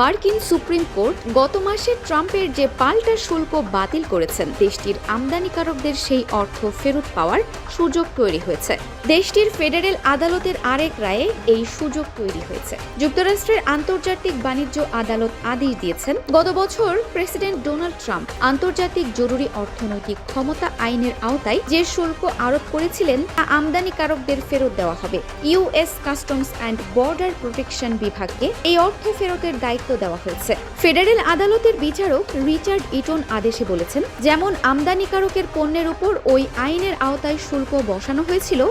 মার্কিন supreme court গত মাসে ট্রাম্পের যে পাল্টা শুল্ক বাতিল করেছেন, দেশটির আমদানিকারকদের সেই অর্থ ফেরত পাওয়ার সুযোগ তৈরি হয়েছে। দেশটির ফেডারেল আদালতের আরেক রায়ে এই সুযোগ তৈরি হয়েছে। যুক্তরাষ্ট্রের আন্তর্জাতিক বাণিজ্য আদালত আদেশ দিয়েছেন, গত বছর প্রেসিডেন্ট ডোনাল্ড ট্রাম্প আন্তর্জাতিক জরুরি অর্থনৈতিক ক্ষমতা আইনের আওতায় যে শুল্ক আরোপ করেছিলেন তা আমদানিকারকদের ফেরত দেওয়া হবে। US customs and border protection বিভাগকে এই অর্থ ফেরতের দায়িত্ব দেওয়া হয়েছে। ফেডারেল আদালতের বিচারক রিচার্ড ইটন আদেশে বলেছেন, যেমন আমদানিকারকের পণ্যের উপর ওই আইনের আওতায় শুল্ক বসানো হয়েছিল,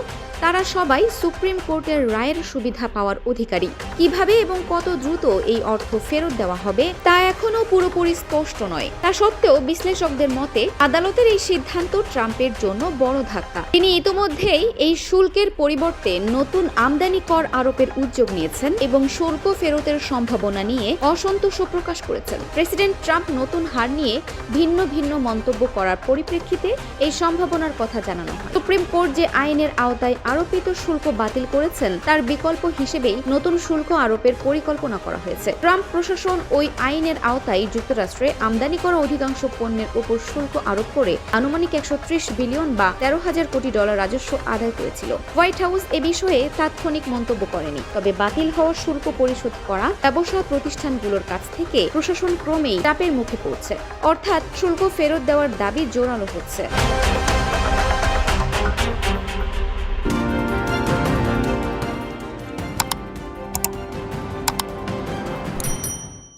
তারা সবাই সুপ্রিম কোর্টের রায়ের সুবিধা পাওয়ার অধিকারী। কিভাবে এবং কত দ্রুত এই অর্থ ফেরত দেওয়া হবে তা এখনও পুরোপুরি স্পষ্ট নয়। তা সত্ত্বেও বিশ্লেষকদের মতে আদালতের এই সিদ্ধান্ত ট্রাম্পের জন্য বড় ধাক্কা। তিনি ইতোমধ্যেই এই শুল্কের পরিবর্তে নতুন আমদানি কর আরোপের উদ্যোগ নিয়েছেন এবং শুল্ক ফেরতের সম্ভাবনা নিয়ে অসন্তোষ প্রকাশ করেছেন। প্রেসিডেন্ট ট্রাম্প নতুন হার নিয়ে ভিন্ন ভিন্ন মন্তব্য করার পরিপ্রেক্ষিতে এই সম্ভাবনার কথা জানানো হয়। সুপ্রিম কোর্ট যে আইনের আওতায় আরোপিত শুল্ক বাতিল করেছেন তার বিকল্প হিসেবেই নতুন শুল্ক আরোপের পরিকল্পনা করা হয়েছে। ট্রাম্প প্রশাসন ওই আইনের আওতায় যুক্তরাষ্ট্রে আমদানি করা অধিকাংশ পণ্যের উপর শুল্ক আরোপ করে আনুমানিক 130 বিলিয়ন বা 13,000 কোটি ডলার রাজস্ব আদায় করেছিল। হোয়াইট হাউস এ বিষয়ে তাৎক্ষণিক মন্তব্য করেনি, তবে বাতিল হওয়া শুল্ক পরিশোধ করা ব্যবসা প্রতিষ্ঠানগুলোর কাছ থেকে প্রশাসন ক্রমেই চাপের মুখে পড়ছে, অর্থাৎ শুল্ক ফেরত দেওয়ার দাবি জোরালো হচ্ছে।